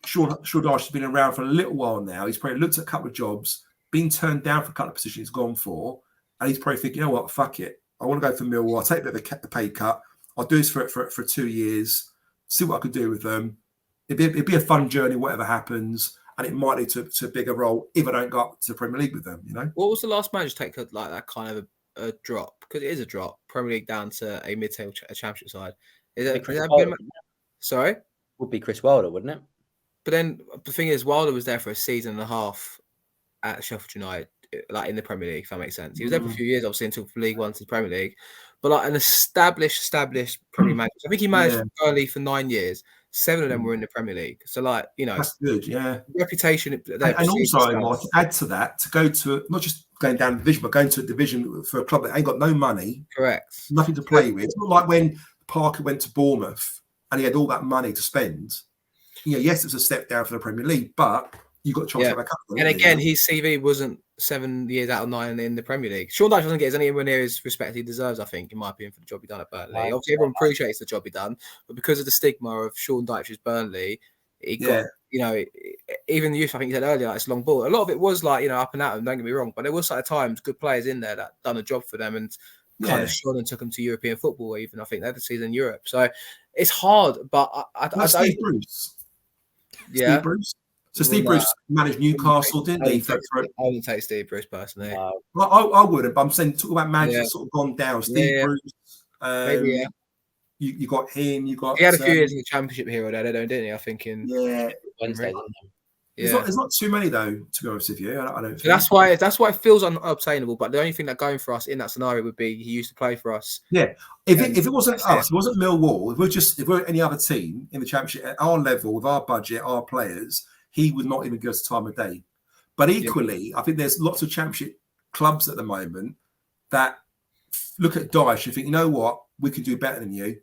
Sean Dyche has been around for a little while now. He's probably looked at a couple of jobs, been turned down for a couple of positions he's gone for. And he's probably thinking, you know what, fuck it. I want to go for Millwall. I'll take a bit of a pay cut. I'll do this for 2 years, see what I could do with them. It'd be a fun journey, whatever happens. And it might lead to a bigger role if I don't go up to the Premier League with them, What was the last manager to take like that kind of a drop? Because it is a drop. Premier League down to a mid-table championship side. Sorry? Would be Chris Wilder, wouldn't it? But then the thing is, Wilder was there for a season and a half at Sheffield United. Like in the Premier League, if that makes sense. He was there for a few years, obviously, until League One to the Premier League. But like an established Premier manager. I think he managed Burnley for 9 years. 7 of them were in the Premier League. So like, that's good, yeah. Reputation. And also, Mark, to add to that, to go to not just going down a division, but going to a division for a club that ain't got no money. Correct. Nothing to play with. It's not like when Parker went to Bournemouth and he had all that money to spend. Yes, it's a step down for the Premier League, but you got a chance to have a couple. And again, his CV wasn't 7 years out of 9 in the Premier League. Sean Dyche doesn't get anywhere near his respect he deserves, I think, in my opinion, for the job he done at Burnley. Right. Obviously, everyone appreciates the job he done, but because of the stigma of Sean Dyche's Burnley, he got, even the youth, I think you said earlier, like it's long ball. A lot of it was like, up and out, and don't get me wrong, but there was at times good players in there that done a job for them and kind of shone and took them to European football, even. I think they had a season in Europe. So it's hard, but I don't. Steve Bruce. Yeah. Steve Bruce. So Steve Bruce managed Newcastle, didn't he? I wouldn't take Steve Bruce personally. Well, I wouldn't, but I'm saying talk about managers sort of gone down. Steve Bruce. Maybe, You got him. You got. He had a few years in the Championship here or there, didn't he? I think in Wednesday. There's not too many though, to be honest with you. I don't. So that's why it feels unobtainable. But the only thing that going for us in that scenario would be he used to play for us. Yeah. If it wasn't us, if it wasn't Millwall, if we're any other team in the Championship at our level with our budget, our players, he would not even give us time of day. But equally, I think there's lots of Championship clubs at the moment that look at Dyche and think, you know what, we could do better than you.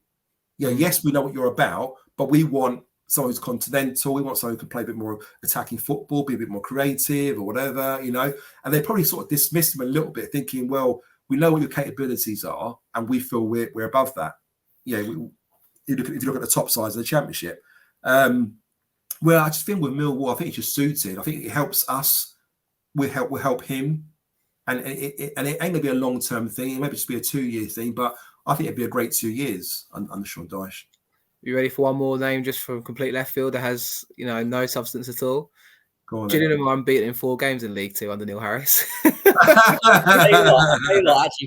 Yes, we know what you're about, but we want someone who's continental. We want someone who can play a bit more attacking football, be a bit more creative or whatever, And they probably sort of dismissed him a little bit, thinking, well, we know what your capabilities are, and we feel we're above that. If you look at the top sides of the Championship. Well, I just think with Millwall, I think it just suited. I think it helps us. We'll help him. And it ain't going to be a long-term thing. It might just be a 2-year thing, but I think it'd be a great 2 years under Sean Dyche. You ready for one more name just from complete left field that has, no substance at all? Go on. Gillingham are unbeaten in 4 games in League 2 under Neil Harris. Actually,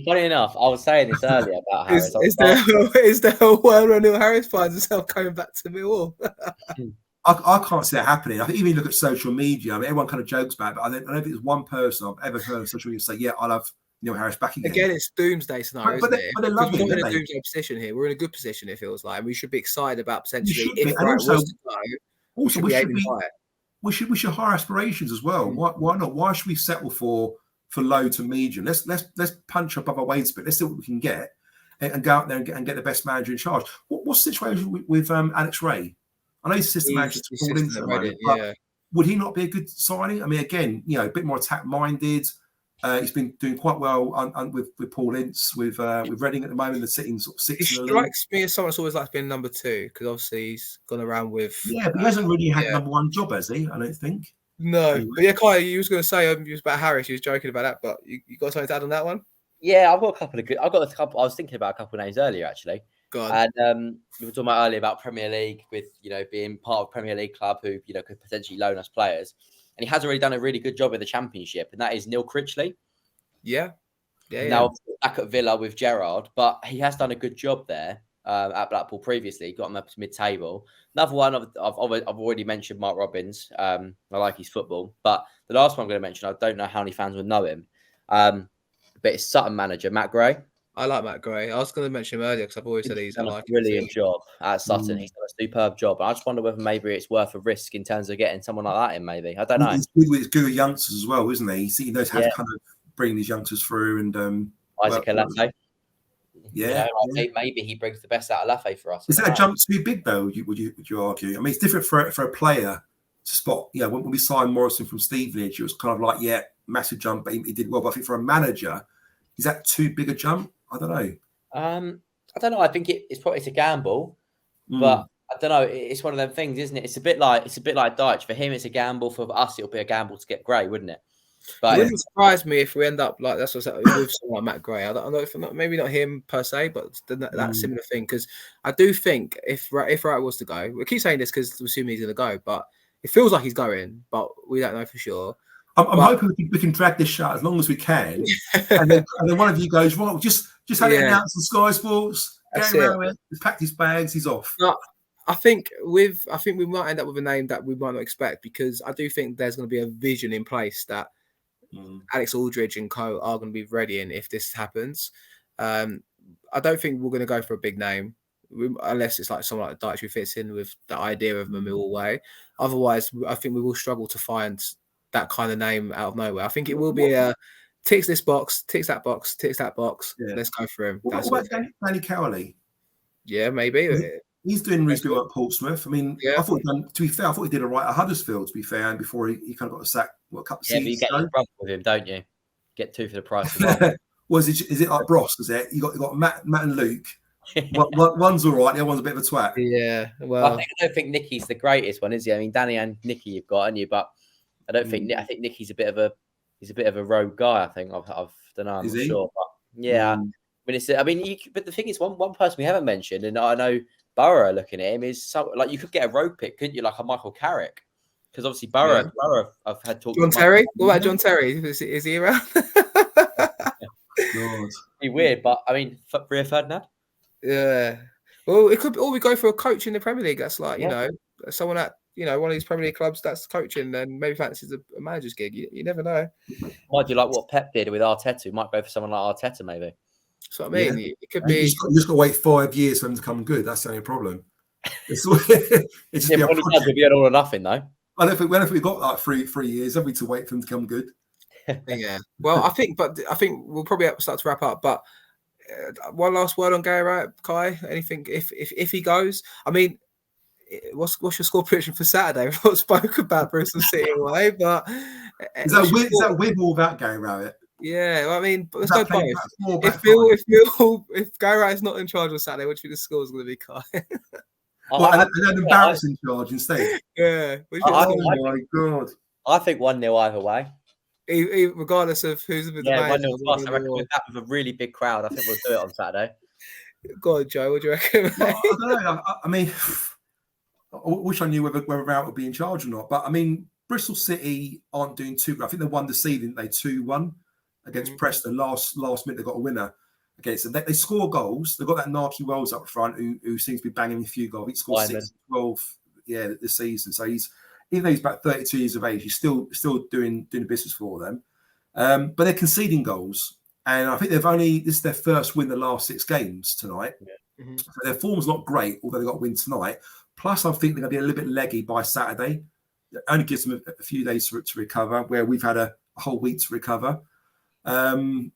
funny enough, I was saying this earlier about Harris. Is there a world where Neil Harris finds himself coming back to Millwall? I can't see that happening. I think even look at social media. I mean, everyone kind of jokes about it, but I don't think there's one person I've ever heard on social media say, "Yeah, I'll have Neil Harris back again." Again, it's doomsday scenario, but they're lovely, we're not in a doomsday position here. We're in a good position. It feels like, and we should be excited about potentially if Wright was to go. Also, we should hire aspirations as well. Why not? Why should we settle for low to medium? Let's punch above our weight a bit. Let's see what we can get and go out there and get the best manager in charge. What's the situation with Alex Ray? I know he's assistant manager to Paul Ince at the moment, but would he not be a good signing? I mean, again, a bit more attack-minded. He's been doing quite well with Paul Ince, with Reading at the moment. They're sitting sort of 6th. He strikes me as someone that's always likes being number 2 because obviously he's gone around with. Yeah, but he hasn't really had number 1 job, has he? I don't think. No, but yeah, Kai, you was going to say you was about Harris. You was joking about that, but you got something to add on that one? Yeah, I've got a couple of good. I was thinking about a couple of names earlier actually. And we were talking about earlier about Premier League with being part of a Premier League club who could potentially loan us players, and he hasn't really done a really good job in the Championship, and that is Neil Critchley. Yeah. Now back at Villa with Gerrard, but he has done a good job there at Blackpool previously. Got him up to mid-table. Another one I've already mentioned, Mark Robbins. I like his football, but the last one I'm going to mention, I don't know how many fans will know him, but it's Sutton manager Matt Gray. I like Matt Gray. I was going to mention him earlier because I've always said he's done a brilliant job at Sutton. He's done a superb job. I just wonder whether maybe it's worth a risk in terms of getting someone like that in. Maybe I don't know. He's good with youngsters as well, isn't he? He knows how to kind of bring these youngsters through and Isaac Alafe. Yeah, I think maybe he brings the best out of Alafe for us. Is that a jump too big though? Would you argue? I mean, it's different for a player to spot. When we signed Morrison from Stevenage, it was kind of like massive jump, but he did well. But I think for a manager, is that too big a jump? I don't know. I don't know. I think it's a gamble, but I don't know. It's one of them things, isn't it? It's a bit like Dyche. For him, it's a gamble. For us, it'll be a gamble to get Gray, wouldn't it? But it wouldn't surprise me if we end up like that's what's with someone like Matt Gray. I don't know maybe not him per se, but that similar thing. Because I do think if Wright was to go, we keep saying this because we assume he's going to go, but it feels like he's going, but we don't know for sure. I'm hoping we can drag this shot as long as we can, and then one of you goes, right, just had it announced on Sky Sports. Get around with it. He's packed his bags. He's off. No, I think we might end up with a name that we might not expect because I do think there's going to be a vision in place that Alex Aldridge and co are going to be ready in if this happens. I don't think we're going to go for a big name unless it's like someone like Dyche who fits in with the idea of the Millwall way. Otherwise, I think we will struggle to find that kind of name out of nowhere. I think it will be a ticks this box, ticks that box, ticks that box. Yeah. Let's go for him. What about Danny Cowley? Yeah, maybe. He's doing reasonably well at Portsmouth. I mean, I thought to be fair, I thought he did all right at Huddersfield, to be fair, and before he kind of got a sack a couple of seasons. Yeah, but you get your brother with him, don't you? Get 2 for the price of one. Is it like Bros, is it? You got Matt and Luke. One's all right, the other one's a bit of a twat. Yeah, well. I don't think Nicky's the greatest one, is he? I mean, Danny and Nicky you've got, haven't you? But I don't think I think Nicky's a bit of a rogue guy. I think I don't know. I'm not sure. But yeah, but the thing is, one person we haven't mentioned, and I know Borough looking at him is like you could get a road pick, couldn't you? Like a Michael Carrick, because obviously Borough. I've had talk. John Terry. What about John Terry? Is he around? Be weird, but I mean, Rio Ferdinand. Yeah. Well, it could. Or we go for a coach in the Premier League. That's like someone at one of these Premier League clubs that's coaching and maybe fancies a manager's gig. You never know. Might do like what Pep did with Arteta. We might go for someone like Arteta, maybe. That's what I mean. Yeah. It could be. You just got to wait 5 years for him to come good. That's the only problem. It's probably be an all or nothing, though. I don't think we've got like 3 years, have we, to wait for him to come good? Yeah. Well, I think we'll probably start to wrap up. But One last word on Gary Wright, Kai. Anything if he goes? I mean, what's your score prediction for Saturday? We've not spoken about Bristol City away, but is that with or without Gary Rowett? Yeah, well, I mean, let's go both. If Gary Wright's not in charge on Saturday, what do you think the score is going to be, Kai? And then Barrett's in charge instead. Yeah. Oh my God. I think 1-0 either way. Regardless of who's the manager. 1-0 plus. I reckon with that, with a really big crowd, I think we'll do it on Saturday. Go on, Joe. What do you reckon? Well, I don't know. I mean, I wish I knew whether Rowett would be in charge or not. But I mean, Bristol City aren't doing too good. I think they won this evening. They 2-1 against Preston. Last minute, they got a winner against them. They score goals. They've got that Narky Wells up front who seems to be banging a few goals. He scored 6-12 this season. So even though he's about 32 years of age, he's still doing business for them. But they're conceding goals. And I think this is their first win the last 6 games tonight. Yeah. Mm-hmm. So their form's not great, although they got a win tonight. Plus, I think they're going to be a little bit leggy by Saturday. It only gives them a few days to recover, where we've had a whole week to recover. Again,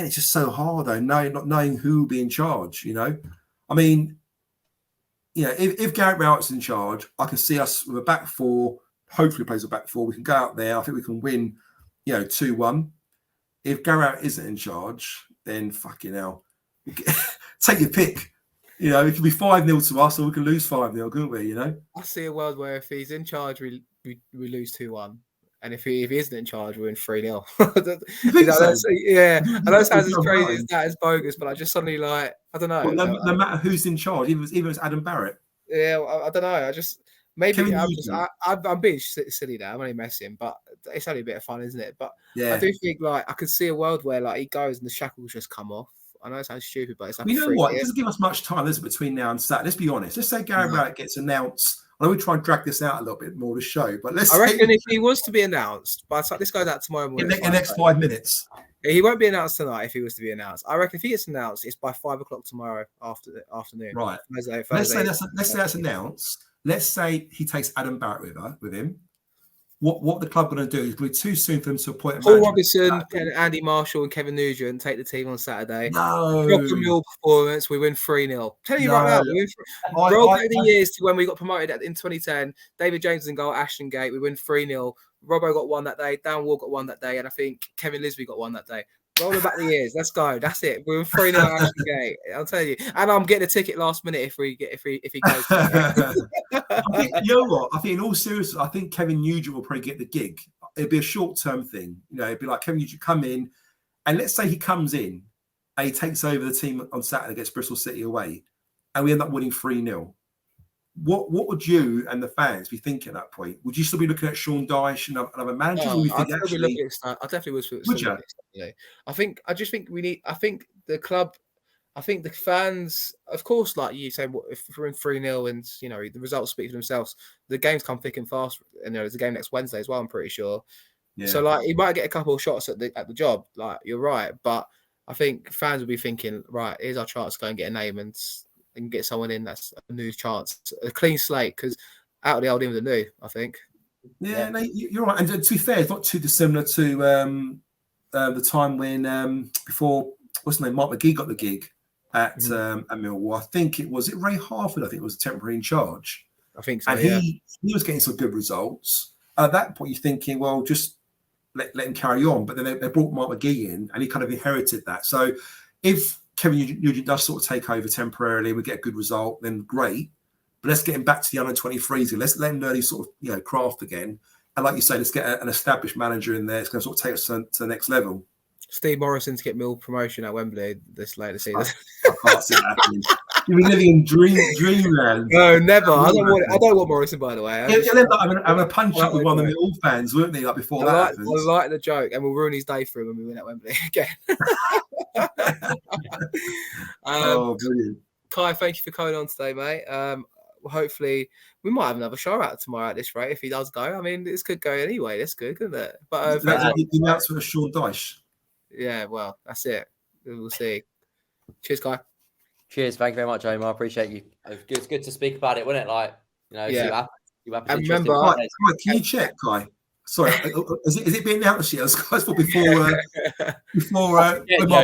it's just so hard, though, not knowing who will be in charge, you know. I mean, you know, if Gareth Rowett's in charge, I can see us with a back 4, hopefully plays a back 4. We can go out there. I think we can win, 2-1. If Gareth isn't in charge, then fucking hell. Take your pick. You know, it could be 5-0 to us, or we can lose 5-0, couldn't we? You know, I see a world where if he's in charge, we lose 2-1, and if he isn't in charge, we win 3-0. Yeah, I know it sounds as crazy as that, as bogus, but I just suddenly I don't know. Well, no matter who's in charge, even if it's Adam Barrett. Yeah, I don't know. I just maybe I'm being silly now. I'm only messing, but it's only a bit of fun, isn't it? But yeah. I do think I could see a world where he goes and the shackles just come off. I know it sounds stupid, but it's like you know what? It doesn't give us much time, is it, between now and Saturday? Let's be honest. Let's say Gary Barrett gets announced. I know we try and drag this out a little bit more to show, but I reckon if he was to be announced, but this goes out tomorrow morning. In the next 5 minutes. He won't be announced tonight if he was to be announced. I reckon if he gets announced, it's by 5 o'clock tomorrow afternoon. Right. Thursday. Let's say that's announced. Let's say he takes Adam Barrett with him. What the club going to do is be too soon for them to appoint a Paul Robinson, Andy Marshall, and Kevin Nugent take the team on Saturday. No. Drop the Millwall performance, we win 3-0. Tell you right now, roll back the years to when we got promoted in 2010. David James in goal, Ashton Gate, we win 3-0. Robbo got one that day, Dan Wall got one that day, and I think Kevin Lisby got one that day. Rolling back the years, let's go. That's it. We're 3-0 Ashton Gate. I'll tell you, and I'm getting a ticket last minute if he goes. You know what? I think in all seriousness, I think Kevin Nugent will probably get the gig. It'd be a short-term thing. You know, it'd be like Kevin Nugent come in, and let's say he comes in and he takes over the team on Saturday against Bristol City away, and we end up winning 3-0. What would you and the fans be thinking at that point? Would you still be looking at Sean Dyche and other managers? I definitely was. Would you? I think the club. I think the fans, of course, like you say, if we're in 3-0 and the results speak for themselves, the games come thick and fast. And there's a game next Wednesday as well. I'm pretty sure. Yeah. So he might get a couple of shots at the job. Like you're right, but I think fans will be thinking, right, here's our chance to go and get a name and get someone in that's a new chance, a clean slate, because out of the old in with the new, I think. Yeah. No, you're right. And to be fair, it's not too dissimilar to the time when before what's his name, Mark McGee got the gig at Millwall. I think it was Ray Harford. I think was temporary in charge. I think so. And he was getting some good results. At that point, you're thinking, well, just let him carry on. But then they brought Mark McGee in, and he kind of inherited that. So if Kevin Nugent does sort of take over temporarily, we get a good result, then great. But let's get him back to the under 23s. Let's let him learn his sort of craft again. And like you say, let's get an established manager in there. It's going to sort of take us to the next level. Steve Morrison to get Mill promotion at Wembley this later season. I can't see that happening. You've been living in dreamland. No, never. I don't want Morrison, by the way. I'm a punch up with one of the Mill fans, weren't they? Like before that happens. I like the joke, and we'll ruin his day for him when we win at Wembley again. Brilliant. Kai, thank you for coming on today, mate. Hopefully, we might have another show out tomorrow at this rate if he does go. I mean, this could go anyway. That's good, couldn't it? But the announcement of Sean Dyche. Yeah, well, that's it. We'll see. Cheers, Kai. Cheers. Thank you very much, Omar. I appreciate you. It's good to speak about it, wasn't it? Yeah. You and remember, can you check, Kai? Sorry, is it being announced yet? Guys, before Omar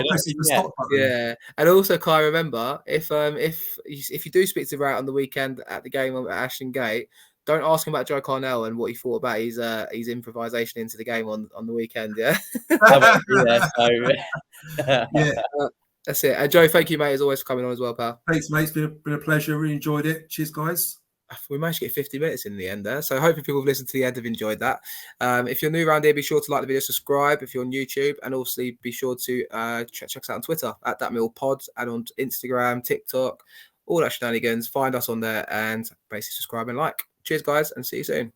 presses the stop button. Yeah, and also, Kai, remember if you do speak to Rout on the weekend at the game at Ashton Gate, don't ask him about Joe Carnell and what he thought about his improvisation into the game on the weekend. Yeah, Yeah. That's it. And Joe, thank you, mate, as always, for coming on as well, pal. Thanks, mate. It's been a pleasure. Really enjoyed it. Cheers, guys. We managed to get 50 minutes in the end there. So hopefully people who've listened to the end have enjoyed that. If you're new around here, be sure to like the video, subscribe if you're on YouTube, and obviously be sure to check us out on Twitter at @ThatMillPod and on Instagram, TikTok, all that shenanigans. Find us on there and basically subscribe and like. Cheers, guys, and see you soon.